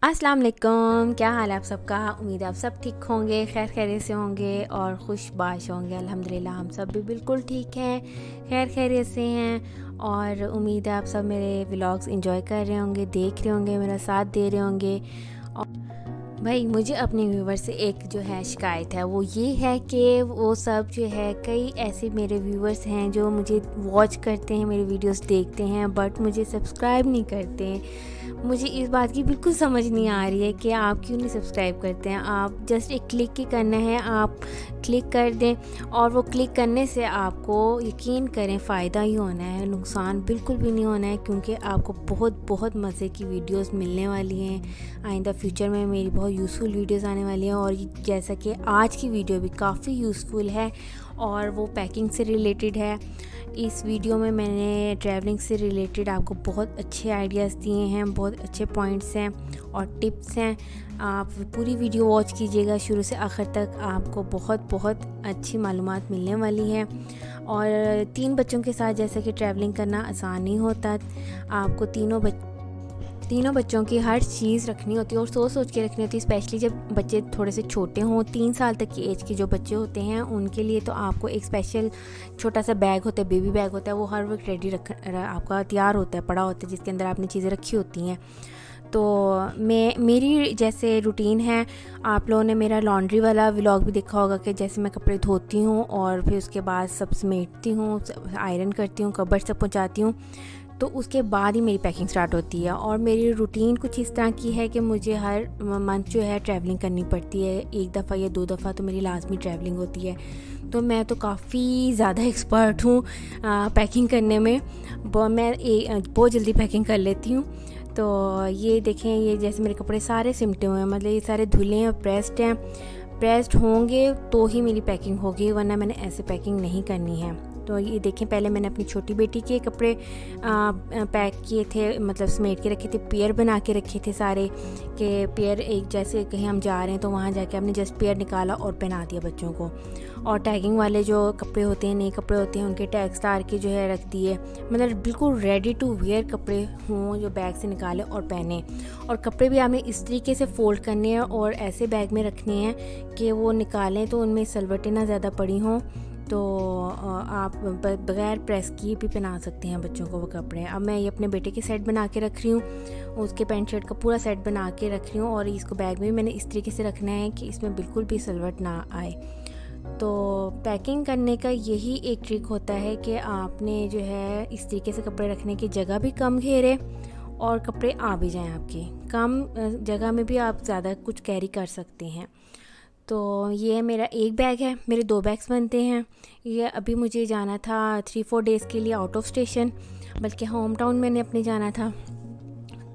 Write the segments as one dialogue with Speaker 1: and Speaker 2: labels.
Speaker 1: अस्सलाम वालेकुम, क्या हाल है आप सबका। उम्मीद है आप सब ठीक होंगे, खैर खैरियत से होंगे और खुशबाश होंगे। अल्हम्दुलिल्लाह हम सब भी बिल्कुल ठीक हैं, खैर खैरियत से हैं। और उम्मीद है आप सब मेरे व्लॉग्स एंजॉय कर रहे होंगे, देख रहे होंगे, मेरा साथ दे रहे होंगे। भाई मुझे अपने व्यूवर से एक जो है शिकायत है, वो ये है कि वो सब जो है कई ऐसे मेरे व्यूवर्स हैं जो मुझे वॉच करते हैं, मेरे वीडियोस देखते हैं, बट मुझे सब्सक्राइब नहीं करते हैं। मुझे इस बात की बिल्कुल समझ नहीं आ रही है कि आप क्यों नहीं सब्सक्राइब करते हैं। आप जस्ट एक क्लिक ही करना है, आप क्लिक कर दें और वो क्लिक करने से आपको यकीन करें फ़ायदा ही होना है, नुकसान बिल्कुल भी नहीं होना है, क्योंकि आपको बहुत बहुत मज़े की वीडियोस मिलने वाली हैं। आइंदा फ्यूचर में मेरी बहुत यूज़फुल वीडियोस आने वाली हैं और जैसा कि आज की वीडियो भी काफ़ी यूज़फुल है और वो पैकिंग से रिलेटेड है। इस वीडियो में मैंने ट्रैवलिंग से रिलेटेड आपको बहुत अच्छे आइडियाज़ दिए हैं, बहुत अच्छे पॉइंट्स हैं और टिप्स हैं। आप पूरी वीडियो वॉच कीजिएगा शुरू से आखिर तक, आपको बहुत बहुत अच्छी मालूमात मिलने वाली हैं। और 3 बच्चों के साथ जैसा कि ट्रैवलिंग करना आसान नहीं होता, आपको तीनों बच्चों की हर चीज़ रखनी होती है और सोच सोच के रखनी होती है, स्पेशली जब बच्चे थोड़े से छोटे हों। 3 साल तक की एज के जो बच्चे होते हैं उनके लिए तो आपको एक स्पेशल छोटा सा बैग होता है, बेबी बैग होता है, वो हर वक्त रेडी आपका तैयार होता है, पड़ा होता है, जिसके अंदर आपने चीज़ें रखी होती हैं। तो मेरी जैसे रूटीन है, आप लोगों ने मेरा लॉन्ड्री वाला व्लॉग भी देखा होगा कि जैसे मैं कपड़े धोती हूँ और फिर उसके बाद सब समेटती हूँ, आयरन करती हूँ, कबर्ड सब पहुँचाती हूँ, तो उसके बाद ही मेरी पैकिंग स्टार्ट होती है। और मेरी रूटीन कुछ इस तरह की है कि मुझे हर मंथ जो है ट्रैवलिंग करनी पड़ती है, 1 दफ़ा या 2 दफ़ा तो मेरी लाजमी ट्रैवलिंग होती है। तो मैं तो काफ़ी ज़्यादा एक्सपर्ट हूँ पैकिंग करने में, मैं बहुत जल्दी पैकिंग कर लेती हूँ। तो ये देखें, ये जैसे मेरे कपड़े सारे सिमटे हुए हैं, मतलब ये सारे धुले हैं, प्रेस्ड हैं। प्रेस्ड होंगे तो ही मेरी पैकिंग होगी, वरना मैंने ऐसे पैकिंग नहीं करनी है। तो ये देखें, पहले मैंने अपनी छोटी बेटी के कपड़े पैक किए थे, मतलब समेट के रखे थे, पेयर बना के रखे थे सारे के पेयर। एक जैसे कहीं हम जा रहे हैं तो वहाँ जाके हमने जस्ट पेयर निकाला और पहना दिया बच्चों को। और टैगिंग वाले जो कपड़े होते हैं, नए कपड़े होते हैं, उनके टैग स्टार के जो है रख दिए, मतलब बिल्कुल रेडी टू वेयर कपड़े हों जो बैग से निकालें और पहने। और कपड़े भी आपने इस तरीके से फ़ोल्ड करने हैं और ऐसे बैग में रखने हैं कि वो निकालें तो उनमें सलवटें ना ज़्यादा पड़ी हों, तो आप बगैर प्रेस किए भी पहना सकते हैं बच्चों को वो कपड़े। अब मैं ये अपने बेटे के सेट बना के रख रही हूँ, उसके पैंट शर्ट का पूरा सेट बना के रख रही हूँ और इसको बैग में मैंने इस तरीके से रखना है कि इसमें बिल्कुल भी सलवट ना आए। तो पैकिंग करने का यही एक ट्रिक होता है कि आपने जो है इस तरीके से कपड़े रखने की जगह भी कम घेरे और कपड़े आ भी जाएं आपके। कम जगह में भी आप ज़्यादा कुछ कैरी कर सकते हैं। तो ये मेरा एक बैग है, मेरे 2 बैग्स बनते हैं। ये अभी मुझे जाना था 3-4 डेज़ के लिए आउट ऑफ स्टेशन, बल्कि होम टाउन मैंने अपने जाना था,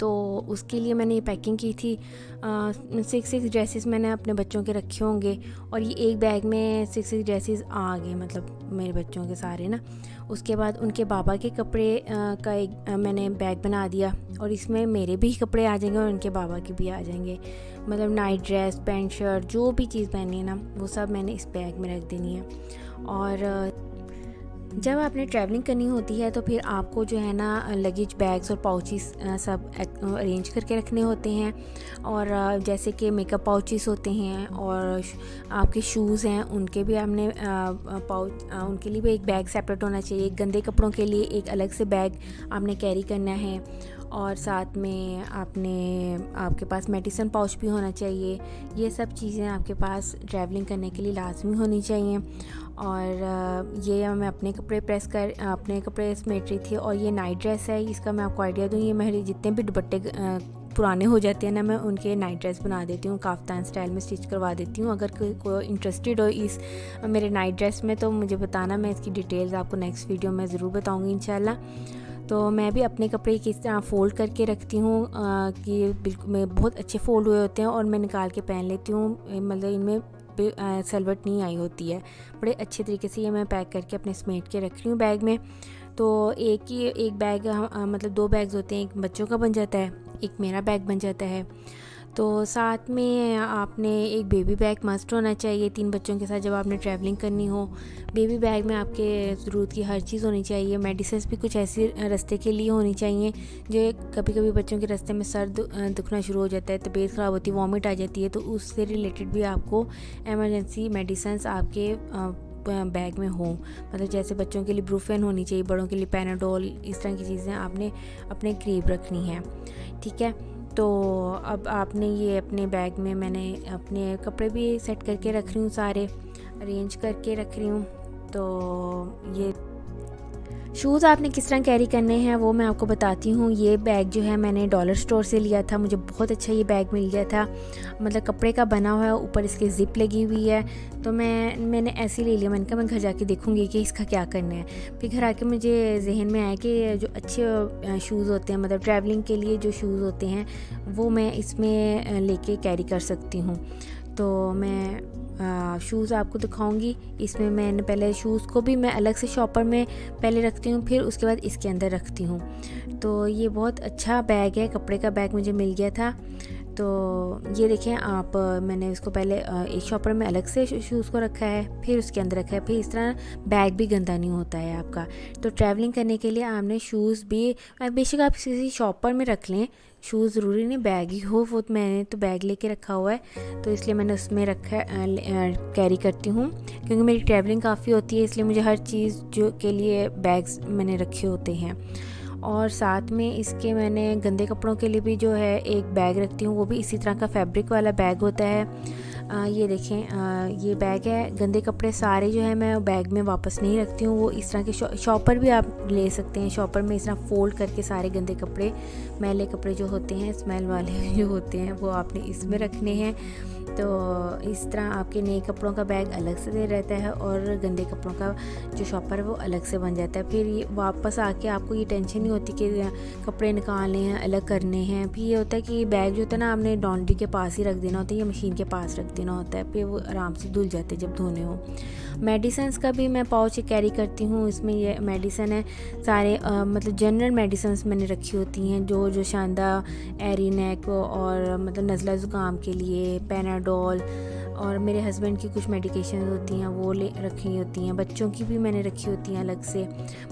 Speaker 1: तो उसके लिए मैंने ये पैकिंग की थी। 6 ड्रेसेस मैंने अपने बच्चों के रखे होंगे और ये एक बैग में 6 ड्रेसेस आ गए, मतलब मेरे बच्चों के सारे ना। उसके बाद उनके बाबा के कपड़े का एक मैंने बैग बना दिया और इसमें मेरे भी कपड़े आ जाएंगे और उनके बाबा के भी आ जाएंगे, मतलब नाइट ड्रेस, पैंट शर्ट, जो भी चीज़ पहनी है ना वो सब मैंने इस बैग में रख देनी है। और जब आपने ट्रैवलिंग करनी होती है तो फिर आपको जो है ना लगेज बैग्स और पाउचेस सब अरेंज करके रखने होते हैं। और जैसे कि मेकअप पाउचेस होते हैं और आपके शूज़ हैं, उनके भी आपने उनके लिए भी एक बैग सेपरेट होना चाहिए। गंदे कपड़ों के लिए एक अलग से बैग आपने कैरी करना है और साथ में आपके पास मेडिसिन पाउच भी होना चाहिए। ये सब चीज़ें आपके पास ट्रैवलिंग करने के लिए लाजमी होनी चाहिए। और ये मैं अपने कपड़े समेट रही थी। और ये नाइट ड्रेस है, इसका मैं आपको आइडिया दूँ, ये मेरे जितने भी दुपट्टे पुराने हो जाते हैं ना, मैं उनके नाइट ड्रेस बना देती हूँ, काफ्तान स्टाइल में स्टिच करवा देती हूँ। अगर कोई इंटरेस्टेड हो इस मेरे नाइट ड्रेस में तो मुझे बताना, मैं इसकी डिटेल्स आपको नेक्स्ट वीडियो में ज़रूर बताऊँगी इंशाल्लाह। तो मैं भी अपने कपड़े किस तरह फ़ोल्ड करके रखती हूँ कि बिल्कुल में बहुत अच्छे फ़ोल्ड हुए होते हैं और मैं निकाल के पहन लेती हूँ, मतलब इनमें सलवट नहीं आई होती है। बड़े अच्छे तरीके से ये मैं पैक करके अपने समेट के रख रही हूँ बैग में। तो एक बैग मतलब 2 बैग्स होते हैं, एक बच्चों का बन जाता है, एक मेरा बैग बन जाता है। तो साथ में आपने एक बेबी बैग मस्ट होना चाहिए 3 बच्चों के साथ जब आपने ट्रैवलिंग करनी हो। बेबी बैग में आपके ज़रूरत की हर चीज़ होनी चाहिए। मेडिसिन्स भी कुछ ऐसी रास्ते के लिए होनी चाहिए, जो कभी कभी बच्चों के रास्ते में सर दुखना शुरू हो जाता है, तबीयत ख़राब होती है, वॉमिट आ जाती है, तो उससे रिलेटेड भी आपको एमरजेंसी मेडिसिन्स आपके बैग में हो। मतलब जैसे बच्चों के लिए ब्रूफेन होनी चाहिए, बड़ों के लिए पैनाडोल, इस तरह की चीज़ें आपने अपने करीब रखनी है। ठीक है, तो अब आपने ये अपने बैग में, मैंने अपने कपड़े भी सेट करके रख रही हूँ, सारे अरेंज करके रख रही हूँ। तो ये शूज़ आपने किस तरह कैरी करने हैं वो मैं आपको बताती हूँ। ये बैग जो है मैंने डॉलर स्टोर से लिया था, मुझे बहुत अच्छा ये बैग मिल गया था। मतलब कपड़े का बना हुआ है, ऊपर इसके ज़िप लगी हुई है, तो मैंने ऐसे ही ले लिया। मैंने कहा मैं घर जाके देखूँगी कि इसका क्या करना है। फिर घर आके मुझे जहन में आया कि जो अच्छे शूज़ होते हैं, मतलब ट्रैवलिंग के लिए जो शूज़ होते हैं वो मैं इसमें लेके कैरी कर सकती हूँ। तो मैं शूज़ आपको दिखाऊंगी। इसमें मैंने पहले शूज़ को भी मैं अलग से शॉपर में पहले रखती हूँ, फिर उसके बाद इसके अंदर रखती हूँ। तो ये बहुत अच्छा बैग है, कपड़े का बैग मुझे मिल गया था। तो ये देखें आप, मैंने इसको पहले एक शॉपर में अलग से शूज़ को रखा है, फिर उसके अंदर रखा है, फिर इस तरह बैग भी गंदा नहीं होता है आपका। तो ट्रैवलिंग करने के लिए आपने शूज़ भी बेशक आप किसी शॉपर में रख लें, शूज़ ज़रूरी नहीं बैग ही हो। वो मैंने तो बैग लेके रखा हुआ है, तो इसलिए मैंने उसमें रखा कैरी करती हूँ, क्योंकि मेरी ट्रैवलिंग काफ़ी होती है, इसलिए मुझे हर चीज़ जो के लिए बैग्स मैंने रखे होते हैं। और साथ में इसके मैंने गंदे कपड़ों के लिए भी जो है एक बैग रखती हूँ, वो भी इसी तरह का फैब्रिक वाला बैग होता है। ये देखें, ये बैग है। गंदे कपड़े सारे जो है मैं बैग में वापस नहीं रखती हूँ, वो इस तरह के शॉपर भी आप ले सकते हैं। शॉपर में इस तरह फ़ोल्ड करके सारे गंदे कपड़े, मैले कपड़े जो होते हैं, स्मेल वाले जो होते हैं, वो आपने इसमें रखने हैं। तो इस तरह आपके नए कपड़ों का बैग अलग से दे रहता है और गंदे कपड़ों का जो शॉपर है वो अलग से बन जाता है। फिर ये वापस आके आपको ये टेंशन नहीं होती कि कपड़े निकालने हैं, अलग करने हैं। फिर ये होता है कि बैग जो होता है ना, आपने लॉन्ड्री के पास ही रख देना होता है या मशीन के पास रख देना होता है, फिर वो आराम से धुल जाते हैं जब धोने हो। मेडिसिन्स का भी मैं पाउच कैरी करती हूँ। इसमें ये मेडिसिन है सारे, मतलब जनरल मेडिसिन्स मैंने रखी होती हैं, जो शानदा, एरीनेक और मतलब नज़ला ज़ुकाम के लिए, पैनाडोल, और मेरे हस्बैंड की कुछ मेडिकेशन होती हैं वो ले रखी होती हैं। बच्चों की भी मैंने रखी होती हैं अलग से।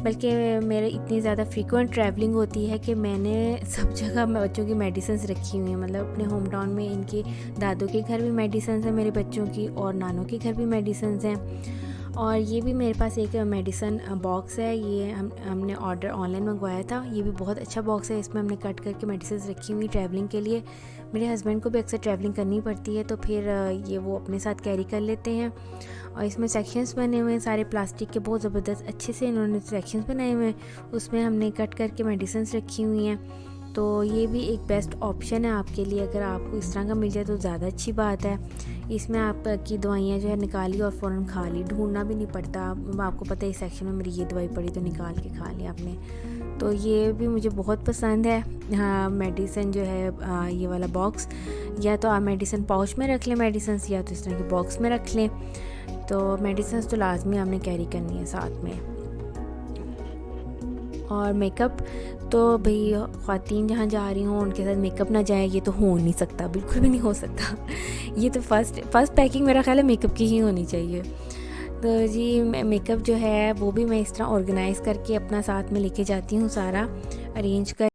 Speaker 1: बल्कि मेरे इतनी ज़्यादा फ्रीक्वेंट ट्रैवलिंग होती है कि मैंने सब जगह बच्चों की मेडिसिन्स रखी हुई हैं। मतलब अपने होम टाउन में इनके दादों के घर भी मेडिसिन्स हैं मेरे बच्चों की, और नानों के घर भी मेडिसिन्स हैं। और ये भी मेरे पास एक मेडिसन बॉक्स है, ये हमने ऑर्डर ऑनलाइन मंगवाया था। ये भी बहुत अच्छा बॉक्स है, इसमें हमने कट करके मेडिसिन रखी हुई ट्रैवलिंग के लिए। मेरे हस्बैंड को भी अक्सर ट्रैवलिंग करनी पड़ती है, तो फिर ये वो अपने साथ कैरी कर लेते हैं। और इसमें सेक्शंस बने हुए हैं सारे प्लास्टिक के, बहुत ज़बरदस्त अच्छे से इन्होंने सेक्शंस बनाए हुए हैं, उसमें हमने कट करके मेडिसिन रखी हुई हैं। तो ये भी एक बेस्ट ऑप्शन है आपके लिए, अगर आपको इस तरह का मिल जाए तो ज़्यादा अच्छी बात है। इसमें आपकी दवाइयाँ जो है निकाली और फ़ौरन खा ली, ढूंढना भी नहीं पड़ता। आपको पता है इस सेक्शन में मेरी ये दवाई पड़ी तो निकाल के खा ली आपने। तो ये भी मुझे बहुत पसंद है। हाँ, मेडिसिन जो है ये वाला बॉक्स, या तो आप मेडिसिन पाउच में रख लें मेडिसिन, या तो इस तरह के बॉक्स में रख लें। तो मेडिसिन तो लाजमी आपने कैरी करनी है साथ में। और मेकअप तो भाई ख़वातीन जहाँ जा रही हों उनके साथ मेकअप ना जाए, ये तो हो नहीं सकता, बिल्कुल भी नहीं हो सकता। ये तो फर्स्ट पैकिंग मेरा ख्याल है मेकअप की ही होनी चाहिए। तो जी मेकअप जो है वो भी मैं इस तरह ऑर्गेनाइज़ करके अपना साथ में लेके जाती हूँ, सारा अरेंज कर।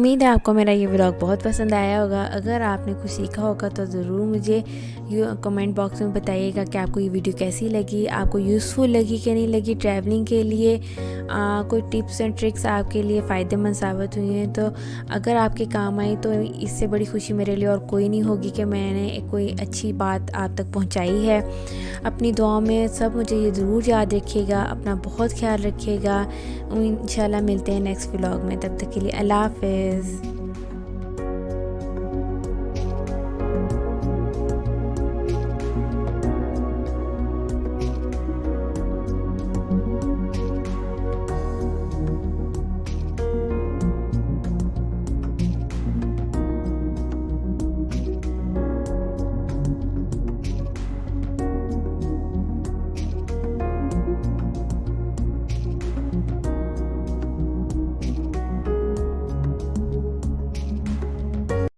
Speaker 1: उम्मीद है आपको मेरा ये व्लॉग बहुत पसंद आया होगा। अगर आपने कुछ सीखा होगा तो ज़रूर मुझे कमेंट बॉक्स में बताइएगा कि आपको ये वीडियो कैसी लगी, आपको यूज़फुल लगी कि नहीं लगी। ट्रैवलिंग के लिए कोई टिप्स एंड ट्रिक्स आपके लिए फ़ायदेमंद साबित हुई हैं तो अगर आपके काम आई तो इससे बड़ी खुशी मेरे लिए और कोई नहीं होगी कि मैंने कोई अच्छी बात आप तक पहुंचाई है। अपनी दुआओं में सब मुझे ये ज़रूर याद रखिएगा, अपना बहुत ख्याल रखिएगा। इंशाल्लाह मिलते हैं नेक्स्ट व्लॉग में, तब तक के लिए अल्लाह हाफ़िज़।